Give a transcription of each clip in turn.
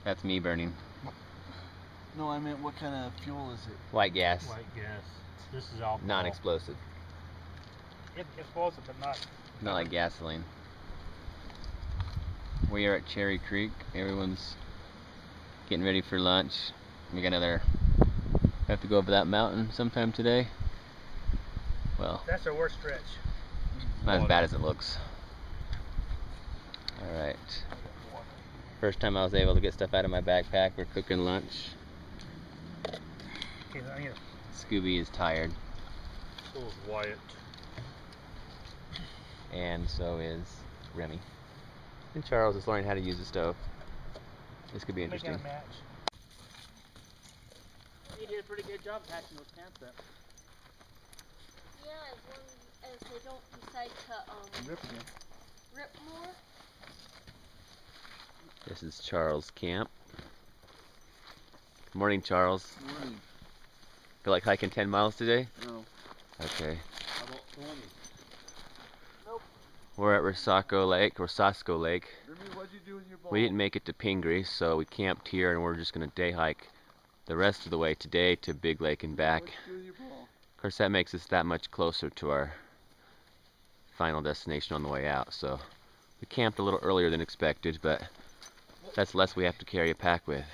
That's me burning. No, I meant what kind of fuel is it? White gas. White gas. This is alcohol. Non-explosive. Explosive, but not. Not like gasoline. We are at Cherry Creek. Everyone's getting ready for lunch. We have to go over that mountain sometime today. Well, That's our worst stretch. not as bad as it looks. Alright. First time I was able to get stuff out of my backpack. We're cooking lunch. Okay, Scooby is tired. So is Wyatt. And so is Remy. And Charles is learning how to use the stove. This could be interesting. Making a match. You did a pretty good job patching those pants up. Yeah, as long as they don't decide to rip more. This is Charles' camp. Good morning, Charles. Good morning. Feel like hiking 10 miles today? No. Okay. How about 20? Nope. We're at Rosasco Lake. Remy, what'd you do with your ball? We didn't make it to Pingree, so we camped here and we're just going to day hike the rest of the way today to Big Lake and back. What'd you do with your ball? Of course, that makes us that much closer to our final destination on the way out. So we camped a little earlier than expected, but that's less we have to carry a pack with.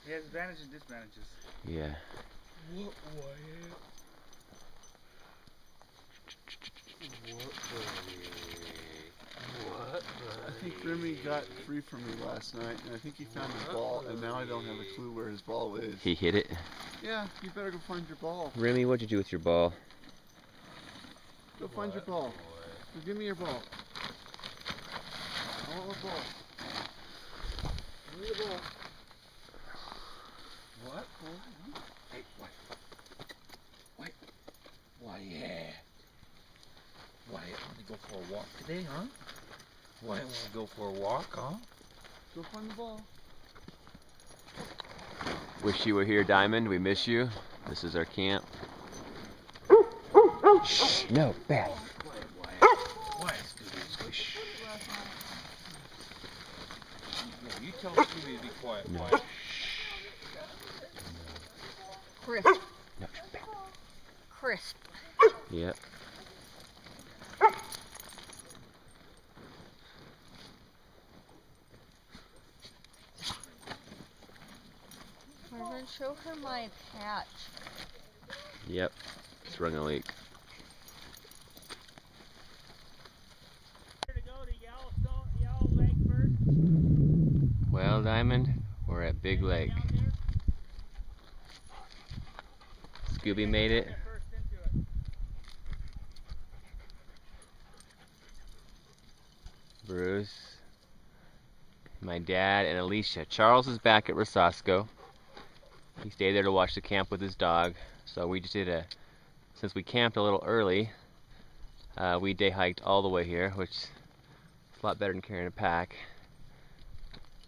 It has advantages and disadvantages. Yeah. What, Wyatt? What? I think Remy got free from me last night, and I think he found his ball, and now I don't have a clue where his ball is. He hit it. Yeah, you better go find your ball. Remy, what'd you do with your ball? Go find your ball. Give me your ball. I want my ball. Give me the ball. What? Hey, what? What? Why, yeah. Why, want to go for a walk today, huh? Why, want to go for a walk, huh? Go find the ball. Wish you were here, Diamond. We miss you. This is our camp. Shh, no, bad. Why, Scooby? Shh. No, you tell Scooby to be quiet. No. Why? Crisp. No, Crisp. Yep. Marvin, show her my patch. Yep. Sprung a leak. Here to go to Yellow Lake first. Well, Diamond, we're at Big Lake. Down there. Scooby made it. Get first into it. Bruce, my dad, and Alicia. Charles is back at Rosasco. He stayed there to watch the camp with his dog. So we just since we camped a little early, we day hiked all the way here, which is a lot better than carrying a pack.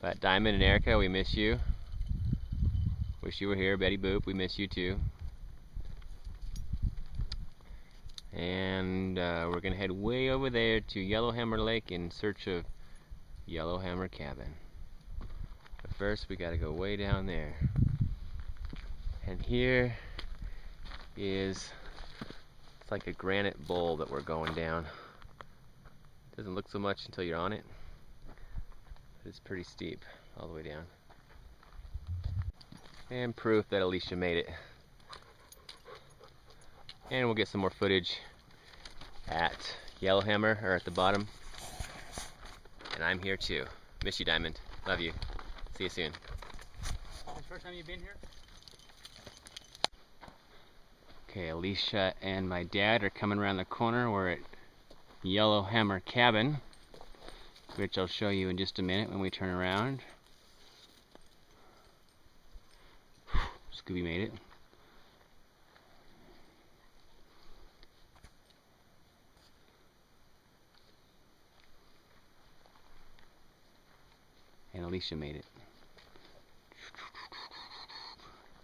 But Diamond and Erica, we miss you. Wish you were here. Betty Boop, we miss you too. And we're going to head way over there to Yellowhammer Lake in search of Yellowhammer Cabin. But first we got to go way down there. And here is, it's like a granite bowl that we're going down. Doesn't look so much until you're on it. But it's pretty steep all the way down. And proof that Alicia made it. And we'll get some more footage at Yellowhammer, or at the bottom. And I'm here too. Miss you, Diamond. Love you. See you soon. This first time you've been here? Okay, Alicia and my dad are coming around the corner. We're at Yellowhammer Cabin, which I'll show you in just a minute when we turn around. Scooby made it. And Alicia made it.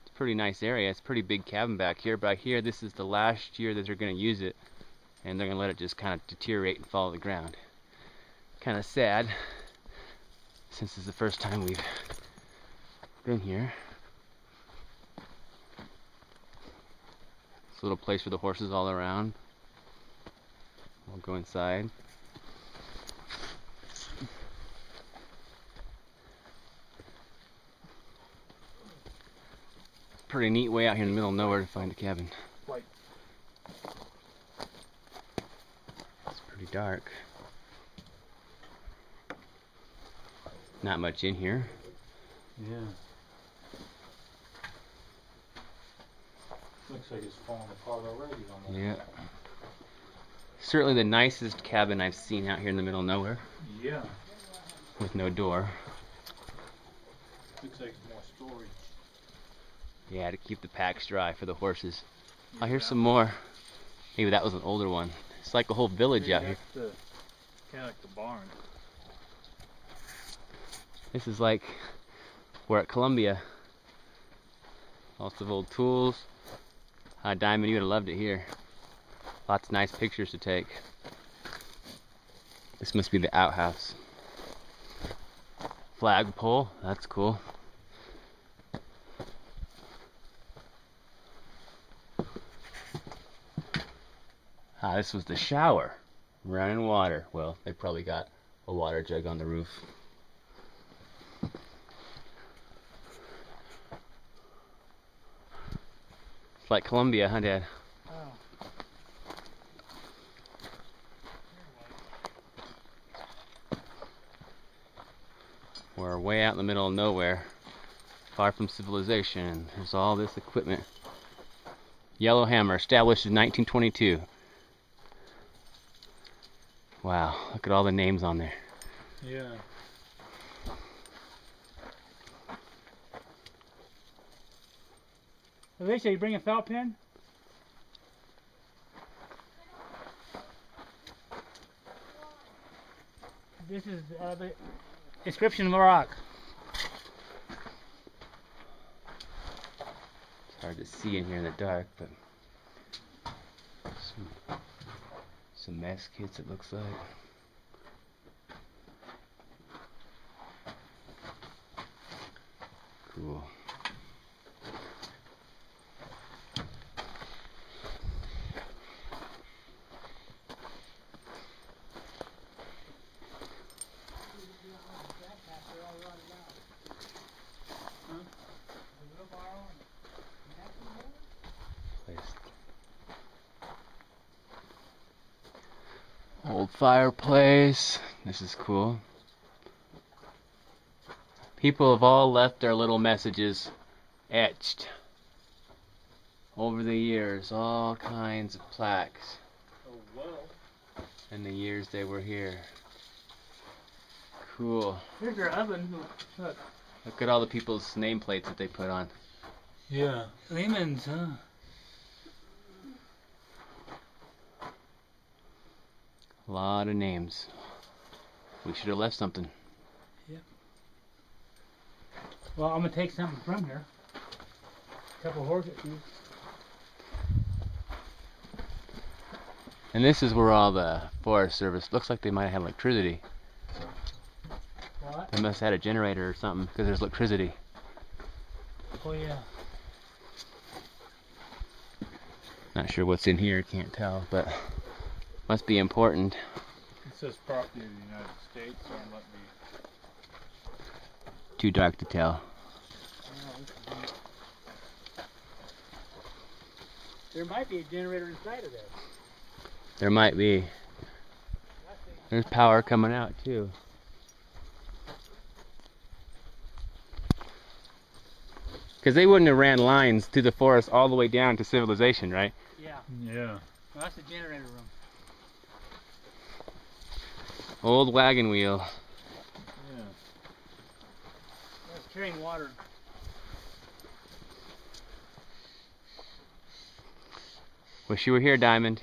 It's a pretty nice area. It's a pretty big cabin back here, but I hear this is the last year that they're going to use it, and they're going to let it just kind of deteriorate and fall to the ground. Kind of sad, since it's the first time we've been here. It's a little place for the horses all around. We'll go inside. Pretty neat way out here in the middle of nowhere to find a cabin. Right. It's pretty dark. Not much in here. Yeah. Looks like it's falling apart already on that. Yeah. Certainly the nicest cabin I've seen out here in the middle of nowhere, Yeah. with no door. Looks like it's more storage. Yeah, to keep the packs dry for the horses. Oh, here's some more. Maybe that was an older one. It's like a whole village out here. That's kind of like the barn. This is like we're at Columbia. Lots of old tools. Diamond, you would have loved it here. Lots of nice pictures to take. This must be the outhouse. Flagpole, that's cool. This was the shower. Running water. Well, they probably got a water jug on the roof. It's like Columbia, huh, Dad? Oh. We're way out in the middle of nowhere, far from civilization. There's all this equipment. Yellow Hammer, established in 1922. Wow, look at all the names on there. Yeah. Alicia, you bring a felt pen? This is the inscription of Iraq. It's hard to see in here in the dark, but some mess kits, it looks like. Cool. Old fireplace. This is cool. People have all left their little messages etched over the years. All kinds of plaques Oh, well. in the years they were here. Cool. Here's your oven. Look. Look at all the people's nameplates that they put on. Yeah. Lehman's, huh? A lot of names. We should have left something. Well, I'm gonna take something from here. A couple horses. And this is where all the Forest Service looks like they might have had electricity. What? They must have had a generator or something because there's electricity. Oh yeah. Not sure what's in here, can't tell, but must be important. It says property of the United States, so it might be. Too dark to tell. There might be a generator inside of there. There might be. There's power coming out too. Because they wouldn't have ran lines through the forest all the way down to civilization, right? Yeah. Yeah. Well, that's the generator room. Old wagon wheel. Yeah. That's carrying water. Wish you were here, Diamond.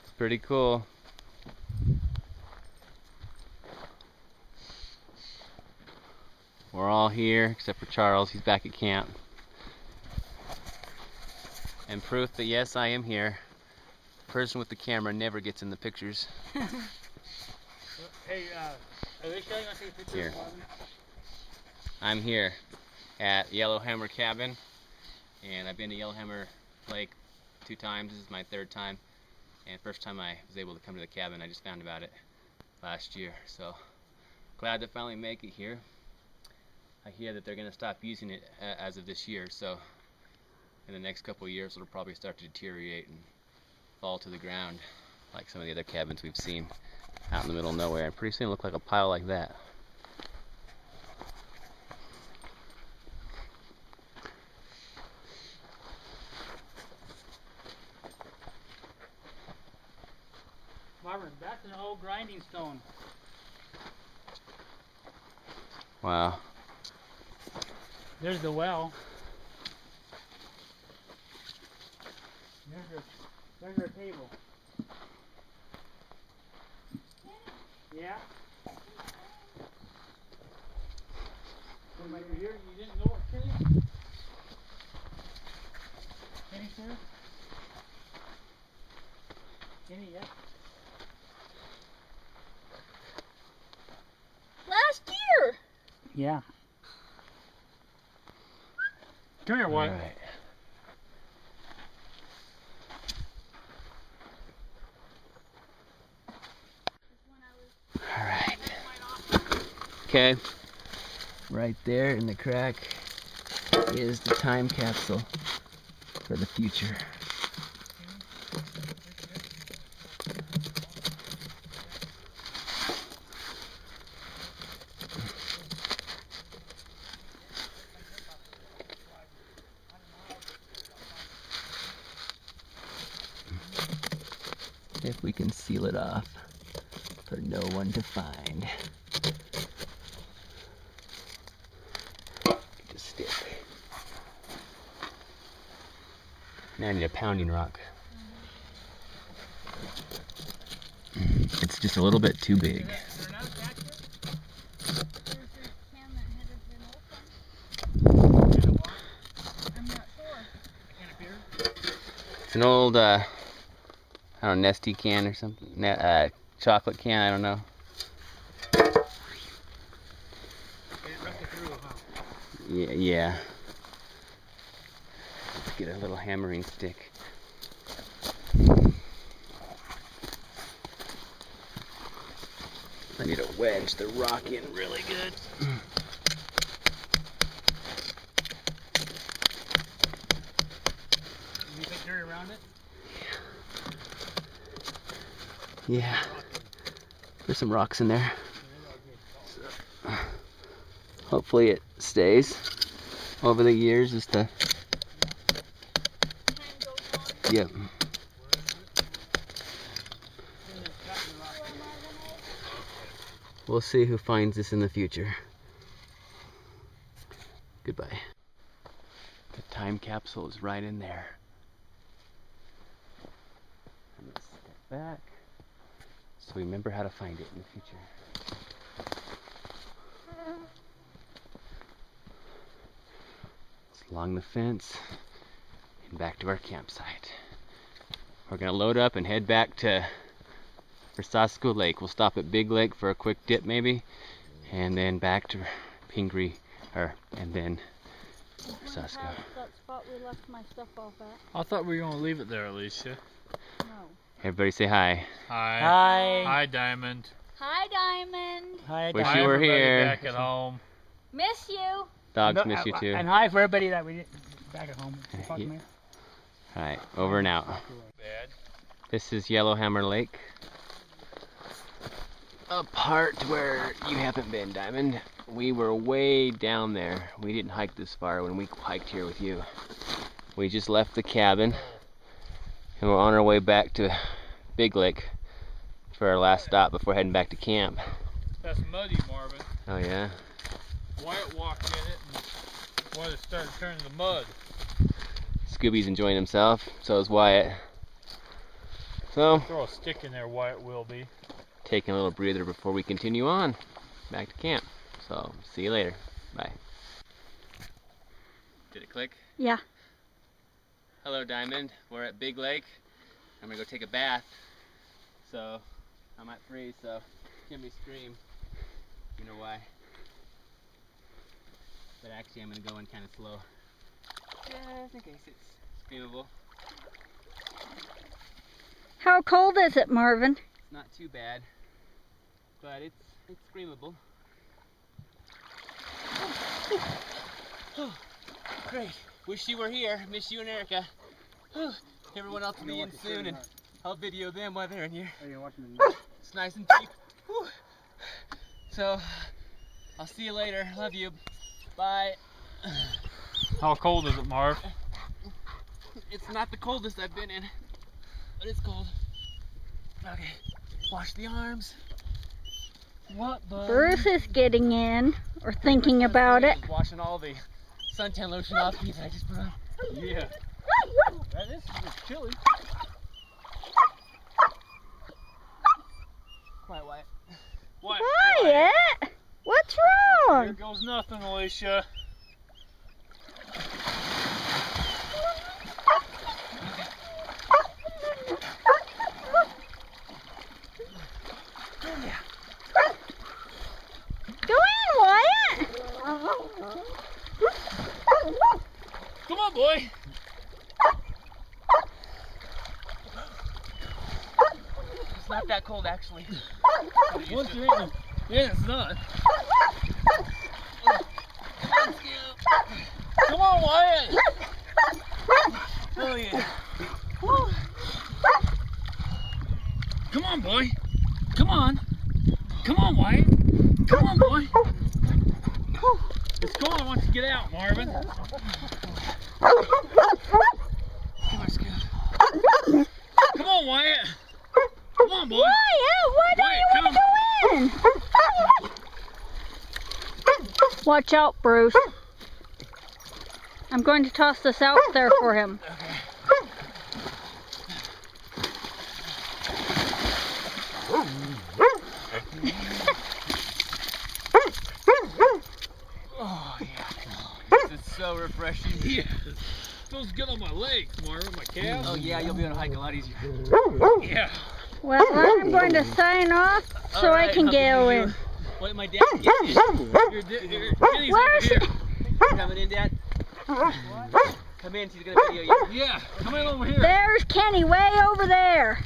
It's pretty cool. We're all here except for Charles. He's back at camp. And proof that yes, I am here. The person with the camera never gets in the pictures. Hey, Alicia, you want to take a picture Here. of Marvin? I'm here. at Yellowhammer Cabin, and I've been to Yellowhammer Lake 2 times. This is my 3rd time, and first time I was able to come to the cabin. I just found about it last year, so glad to finally make it here. I hear that they're going to stop using it as of this year, so in the next couple of years it'll probably start to deteriorate and fall to the ground like some of the other cabins we've seen out in the middle of nowhere, and pretty soon it'll look like a pile like that. Marvin, that's an old grinding stone. Wow. There's the well. There's our table. Yeah. Come over here. You didn't know what, Kenny? Kenny, sir? Kenny, yeah. Last year. Yeah. Come here, Wyatt. Alright. Alright. Okay. Right there in the crack is the time capsule for the future. If we can seal it off for no one to find. Get a stick. Now I need a pounding rock. It's just a little bit too big. There's a can that hadn't been opened. I'm not sure. It's an old, I don't know, Nesty can or something. Chocolate can, I don't know. Yeah. Let's get a little hammering stick. I need to wedge the rock in really good. You put dirt around it? Yeah. There's some rocks in there. So, hopefully it stays over the years as the... Yep. We'll see who finds this in the future. Goodbye. The time capsule is right in there. I'm gonna step back so we remember how to find it in the future. It's along the fence and back to our campsite. We're gonna load up and head back to Rosasco Lake. We'll stop at Big Lake for a quick dip maybe, and then back to Pingree, and then Rosasco. That spot we left my stuff off at. I thought we were going to leave it there, Alicia. No. Everybody say hi. Hi. Hi. Hi, Diamond. Hi, Diamond. Hi, Wish Hi, you were everybody here. back at home. Miss you. Dogs miss you too. And hi for everybody that we did back at home. Yeah. Alright, over and out. Bad. This is Yellowhammer Lake. A part where you haven't been, Diamond. We were way down there. We didn't hike this far when we hiked here with you. We just left the cabin and we're on our way back to Big Lake for our last stop before heading back to camp. That's muddy, Marvin. Oh yeah? Wyatt walked in it and wanted to start turning the mud. Scooby's enjoying himself, so is Wyatt. So, Throw a stick in there, Wyatt will be. taking a little breather before we continue on back to camp. So, see you later. Bye. Did it click? Yeah. Hello, Diamond. We're at Big Lake. I'm gonna go take a bath. So, I might freeze, so give me a scream. You know why. But actually I'm gonna go in kind of slow. Just in case it's screamable. How cold is it, Marvin? It's not too bad, but it's screamable. Great. Wish you were here. Miss you and Erica. Everyone else will be in soon, and I'll video them while they're in here. Are you watching the It's nice and cheap. So, I'll see you later. Love you. Bye. How cold is it, Marv? It's not the coldest I've been in, but it's cold. Okay, wash the arms. What the? Bruce is getting in, or thinking about it. Washing all the suntan lotion off me that I just put on. Yeah. That is chilly. Quiet, Wyatt. What? Wyatt! What's Here wrong? goes nothing, Alicia. Go in, Wyatt! Come on, boy. It's not that cold, actually. Once you're in, yeah, it's not. Come on, Wyatt. Oh, yeah. Come on, boy. Come on. Come on, Wyatt. Come on, boy. It's cold. I want you to get out, Marvin. Come on, Scoot. Come on, Wyatt. Come on, boy. Wyatt, why don't you want to go in? Watch out, Bruce. I'm going to toss this out there for him. Oh, yeah. This is so refreshing. Yeah. Feels good on my legs, Marvin, my calves. Oh, yeah, you'll be able to hike a lot easier. Yeah. Well, I'm going to sign off so I can go in. Wait, my dad. Where's Where's here? Coming in, Dad? Come in, she's gonna video you. Yeah. Come in over here. There's Kenny way over there.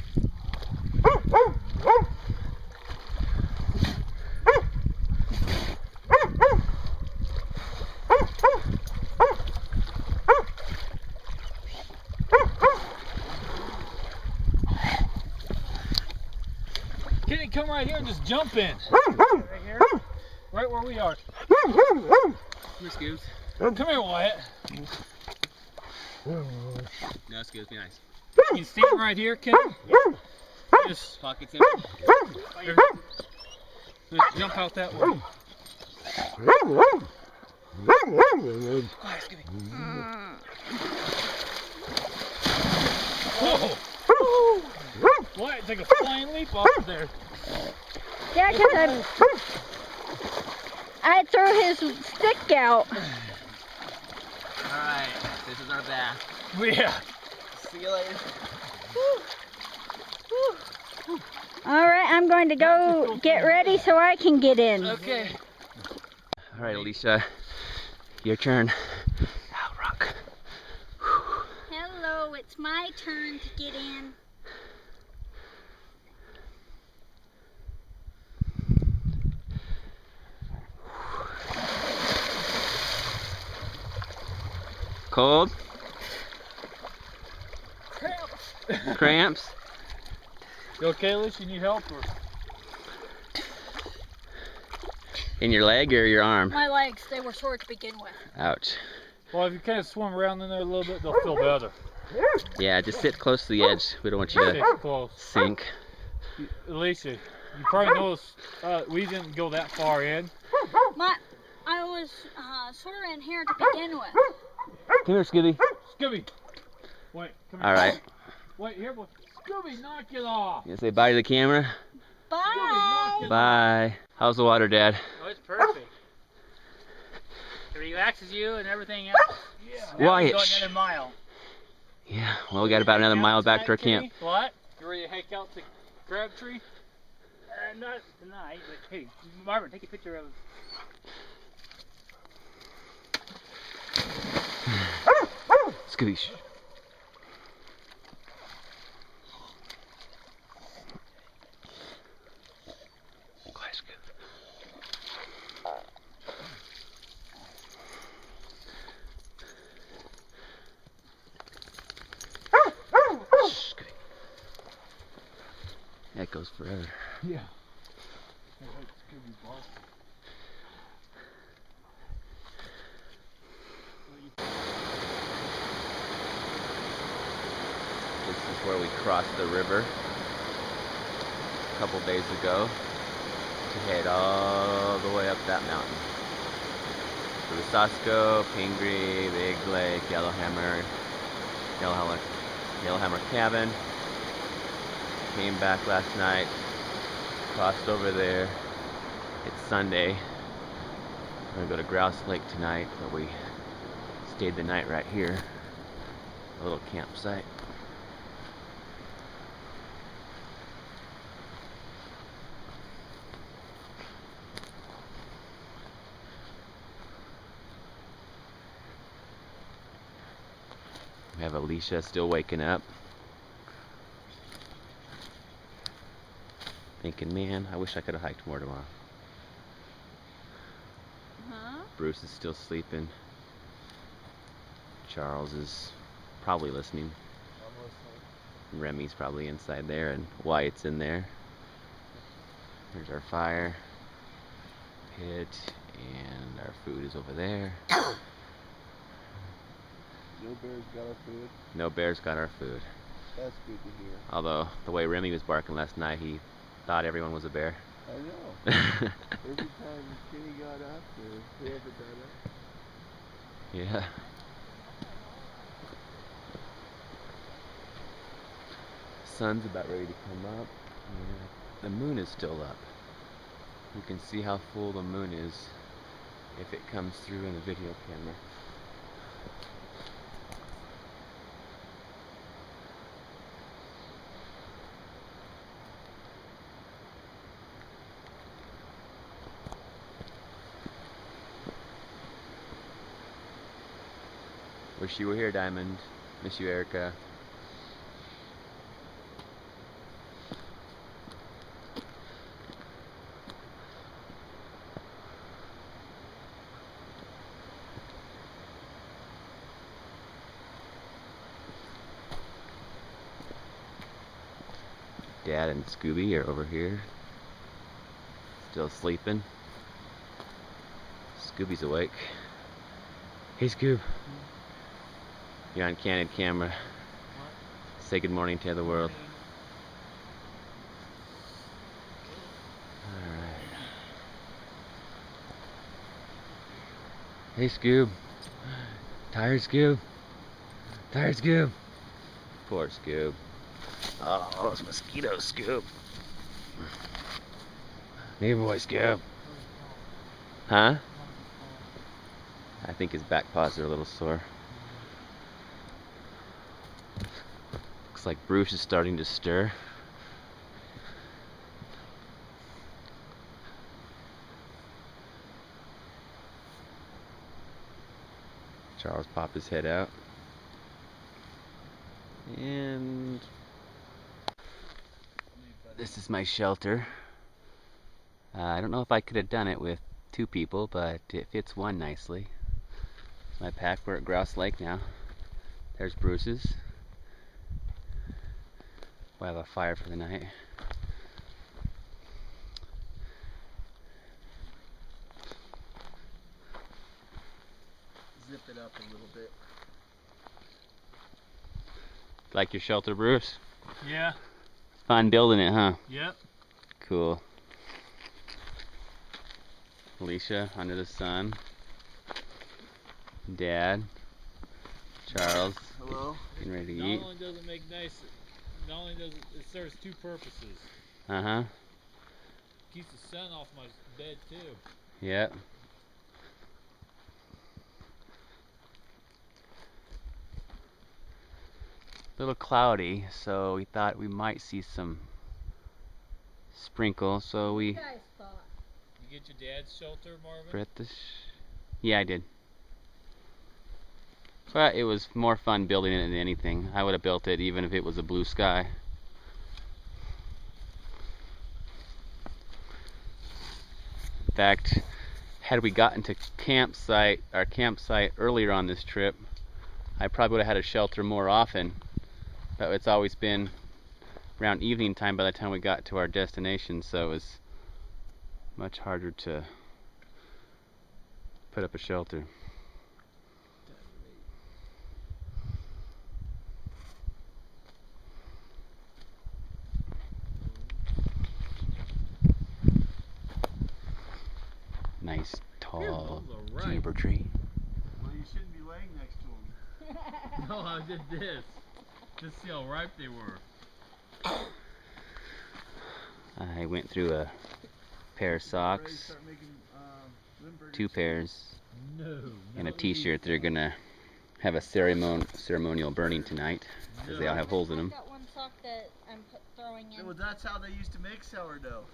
Kenny, come right here and just jump in. Right here? Right where we are. Come here, Scoops. Come here, Wyatt. No, Scoops, be nice. You can stand right here, Kenny. Just, Pockets in. just jump out that way. Quiet, Scooby. Whoa! Wyatt, take a flying leap off of there. Yeah, because I threw his stick out. Alright, this is our bath. Yeah. See you later. All right, I'm going to go get ready so I can get in. Okay. Alright, Alicia. Your turn. Ow, rock. Hello, it's my turn to get in. Cold? Cramps? You okay, Alicia? You need help? Or? In your leg or your arm? My legs, they were sore to begin with. Ouch. Well, if you kind of swim around in there a little bit, they'll feel better. Yeah, just sit close to the edge. We don't want you Stay to close. sink. Alicia, you probably noticed we didn't go that far in. I was sort of in here to begin with. Come here, Scooby. Scooby. Wait, come here. Alright. Wait, here, boy. Scooby, knock it off. You gonna say bye to the camera? Bye. Bye. How's the water, Dad? Oh, it's perfect. It relaxes you and everything else. Yeah. Now Wyatt, we go shh. another mile. Yeah, well, we got about another mile back to our camp. What? You ready to hike out to Crabtree? Not tonight, but hey, Marvin, take a picture of Skoosh. Quiet, Scoob. Shh, Scooby. That goes forever. Yeah. That's Scooby Boss. This is where we crossed the river a couple days ago to head all the way up that mountain. The Rosasco, Pingree, Big Lake, Yellowhammer Cabin. Came back last night, crossed over there. It's Sunday. We're gonna go to Grouse Lake tonight, but we stayed the night right here. A little campsite. We have Alicia still waking up. Thinking, man, I wish I could have hiked more tomorrow. Huh? Bruce is still sleeping. Charles is probably listening. Remy's probably inside there, and Wyatt's in there. Here's our fire pit, and our food is over there. No bears got our food. No bears got our food. That's good to hear. Although, the way Remy was barking last night, he thought everyone was a bear. I know. Every time Kenny got up, or whoever got up. Yeah. Sun's about ready to come up. Yeah. The moon is still up. You can see how full the moon is if it comes through in the video camera. Wish you were here, Diamond. Miss you, Erica. Dad and Scooby are over here, still sleeping. Scooby's awake. Hey, Scoob. You're on candid camera. Say good morning to the world. Alright. Hey, Scoob. Tired, Scoob? Tired, Scoob? Poor Scoob. Oh, those mosquitoes, Scoob. Hey, boy, Scoob. Huh? I think his back paws are a little sore. Looks like Bruce is starting to stir. Charles popped his head out. And this is my shelter. I don't know if I could have done it with 2 people, but it fits one nicely. It's my pack. We're at Grouse Lake now. There's Bruce's. We'll have a fire for the night. Zip it up a little bit. Like your shelter, Bruce? Yeah. Fun building it, huh? Yep. Cool. Alicia under the sun. Dad. Charles. Hello? Getting ready to Not eat. only does it make nice, not only does it serves 2 purposes. Uh-huh. Keeps the sun off my bed too. Yep. A little cloudy, so we thought we might see some sprinkles, so we Guys thought. You get your dad's shelter, Marvin? British. Yeah, I did. But it was more fun building it than anything. I would have built it even if it was a blue sky. In fact, had we gotten to our campsite earlier on this trip, I probably would have had a shelter more often. But it's always been around evening time by the time we got to our destination, so it was much harder to put up a shelter. Nice tall juniper tree. Well, you shouldn't be laying next to them. No, I did this. Just see how ripe they were. I went through a pair of socks, 2 pairs, and a t-shirt. They're gonna have a ceremonial burning tonight because they all have holes in them. I've got one sock that I'm throwing in. Well, that's how they used to make sourdough.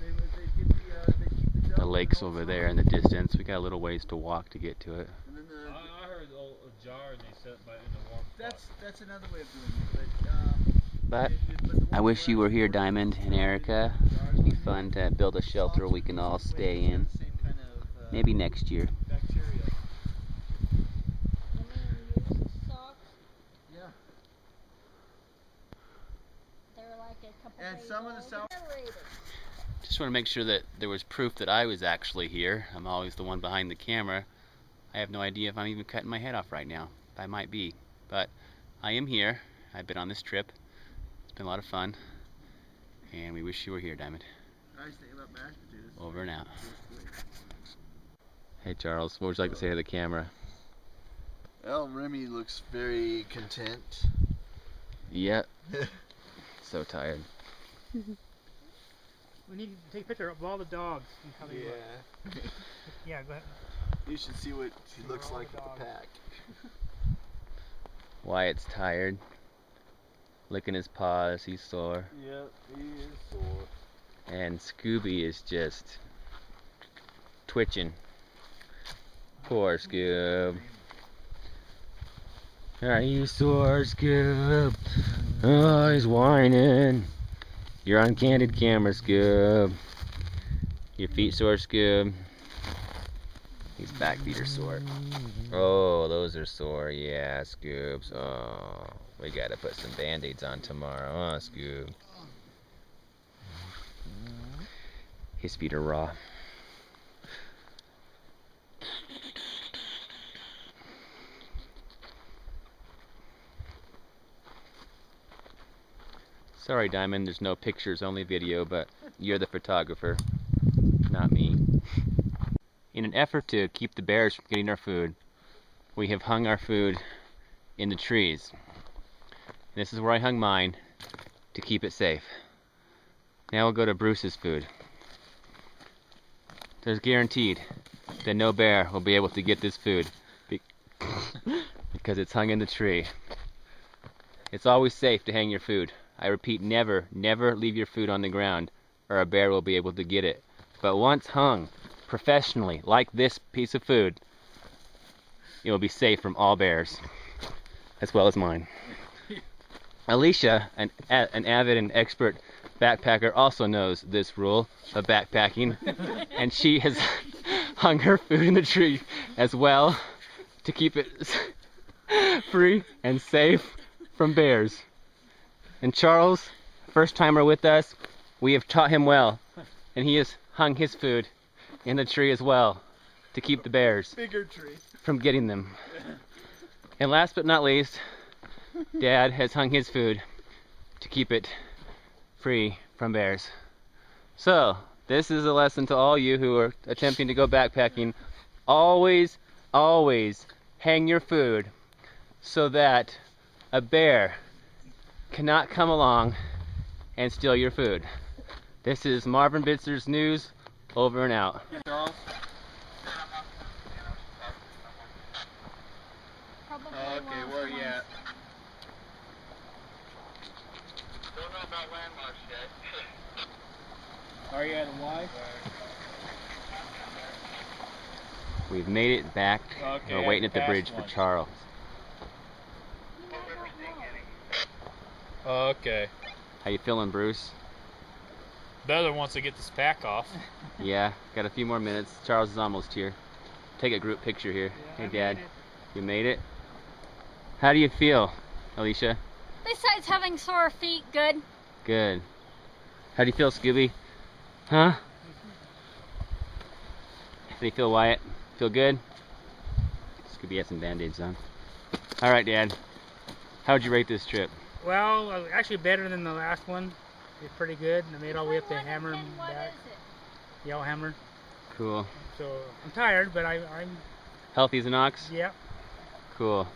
They'd keep the The dough lake's and over all there in the distance. We got a little ways to walk to get to it. And then I heard a jar and they set it by in the warm spot. that's another way of doing it. But I wish you were here, Diamond and Erica. It'd be fun to build a shelter we can all stay in. Maybe next year. Bacteria. Used socks. Yeah. They're like a couple And days some of the old. sour. Just want to make sure that there was proof that I was actually here. I'm always the one behind the camera. I have no idea if I'm even cutting my head off right now. I might be. But I am here. I've been on this trip. It's been a lot of fun. And we wish you were here, Diamond. Nice thing about mashed potatoes. Over and out. Hey Charles, what would you like to say to the camera? Well, Remy looks very content. Yep. So tired. We need to take a picture of all the dogs and how they look. Yeah, go ahead. You should see what she looks like with the pack. Wyatt's tired. Licking his paws, he's sore. Yep, he is sore. And Scooby is just twitching. Poor Scoob. Are you sore, Scoob? Oh, he's whining. You're on candid camera, Scoob. Your feet sore, Scoob? His back feet are sore. Oh, those are sore. Yeah, Scoobs. Oh, we gotta put some band-aids on tomorrow, huh, Scoob? His feet are raw. Sorry, Diamond, there's no pictures, only video, but you're the photographer, not me. In an effort to keep the bears from getting our food, we have hung our food in the trees. This is where I hung mine to keep it safe. Now we'll go to Bruce's food. There's guaranteed that no bear will be able to get this food because it's hung in the tree. It's always safe to hang your food. I repeat, never, never leave your food on the ground or a bear will be able to get it. But once hung professionally, like this piece of food, it will be safe from all bears, as well as mine. Alicia, an avid and expert backpacker, also knows this rule of backpacking, and she has hung her food in the tree as well to keep it free and safe from bears. And Charles, first timer with us, we have taught him well, and he has hung his food in the tree as well to keep the bears Bigger tree. from getting them. And last but not least, Dad has hung his food to keep it free from bears. So, this is a lesson to all you who are attempting to go backpacking. Always, always hang your food so that a bear cannot come along and steal your food. This is Marvin Bitzer's News, over and out. Charles? Probably Okay, won't where are you come at? Don't know about landmarks yet. Are you at a Y? We've made it back. Okay, We're waiting at the passed bridge for one. Charles. Okay. How you feeling, Bruce? Better once I get this pack off. Yeah, got a few more minutes. Charles is almost here. Take a group picture here. Yeah, Hey, I Dad. made it. You made it? How do you feel, Alicia? Besides having sore feet, good. Good. How do you feel, Scooby? Huh? How do you feel, Wyatt? Feel good? Scooby has some band-aids on. All right, Dad. How'd you rate this trip? Well, actually better than the last one. It's pretty good. I made all the way up to Hammer and What back. is it? Yellow Hammer. Cool. So I'm tired, but I'm Healthy as an ox? yeah. Cool.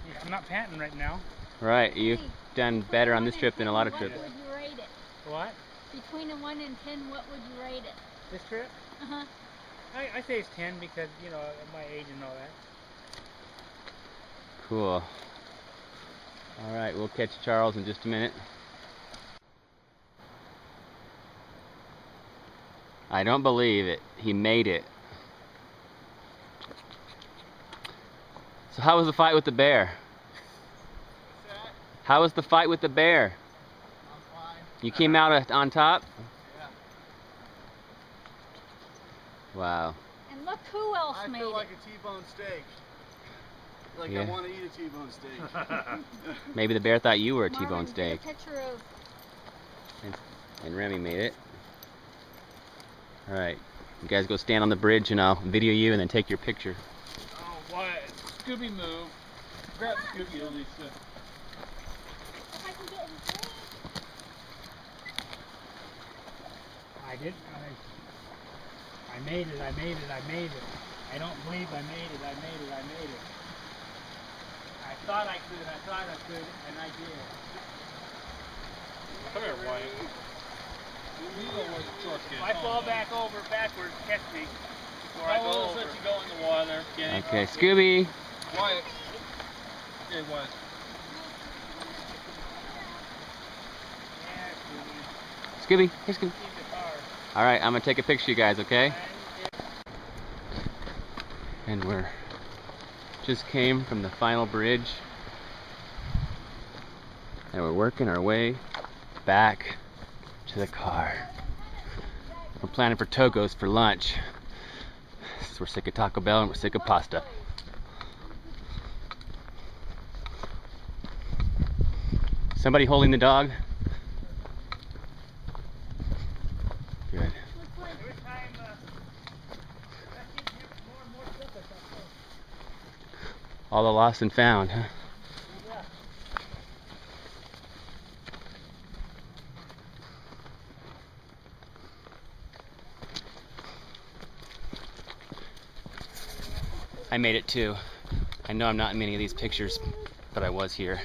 Yeah, I'm not panting right now. Right, you've done better on this trip than a lot of trips. What would you rate it? What? Between a 1 and 10, what would you rate it? This trip? Uh-huh. I say it's 10 because, you know, of my age and all that. Cool. All right, we'll catch Charles in just a minute. I don't believe it. He made it. So how was the fight with the bear? How was the fight with the bear? I'm fine. You came out on top? Yeah. Wow. And look who else I made feel it. like a T-bone steak. Like Yeah. I want to eat a T-bone steak. Maybe the bear thought you were a Marvin, T-bone get steak. a picture of And Remy made it. All right. You guys go stand on the bridge and I'll video you and then take your picture. Oh, Wyatt. Scooby move. Grab Scooby, Alicia. if I can get in frame. I did. I made it. I made it. I made it. I don't believe I made it. I made it. I made it. I thought I could. I thought I could, and I did. Come here, Wyatt. You know where the truck is. If I fall back over backwards, catch me. Before I I go will over. let you go in the water. Okay. Okay, Scooby. Wyatt. Okay, Wyatt. Yeah, Scooby, here, Scooby. Scooby. Keep the car. All right, I'm gonna take a picture, you guys, okay? And we're just came from the final bridge, and we're working our way back to the car. We're planning for Togo's for lunch. We're sick of Taco Bell and we're sick of pasta. Somebody holding the dog? Good. Every time, that gives you more and more stuff, I thought. All the lost and found, huh? Yeah. I made it too. I know I'm not in many of these pictures, but I was here.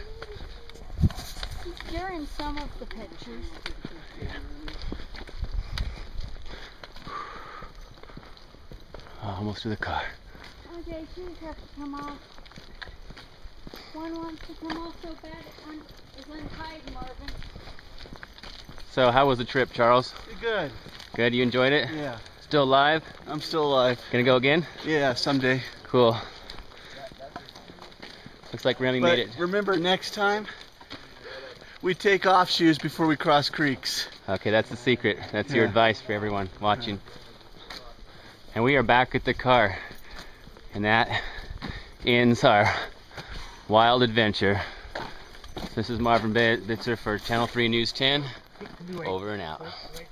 You're in some of the pictures. Almost to the car. Okay, shoes have to come off. One wants to come off so bad it's untied, Marvin. So how was the trip, Charles? Good. Good, you enjoyed it? Yeah. Still alive? I'm still alive. Gonna go again? Yeah, someday. Cool. Looks like Remy But made it. remember, next time we take off shoes before we cross creeks. Okay, that's the secret. That's your Yeah. advice for everyone watching. And we are back at the car. And that ends our wild adventure. This is Marvin Bitzer for Channel 3 News 10. Wait, Over and out. wait.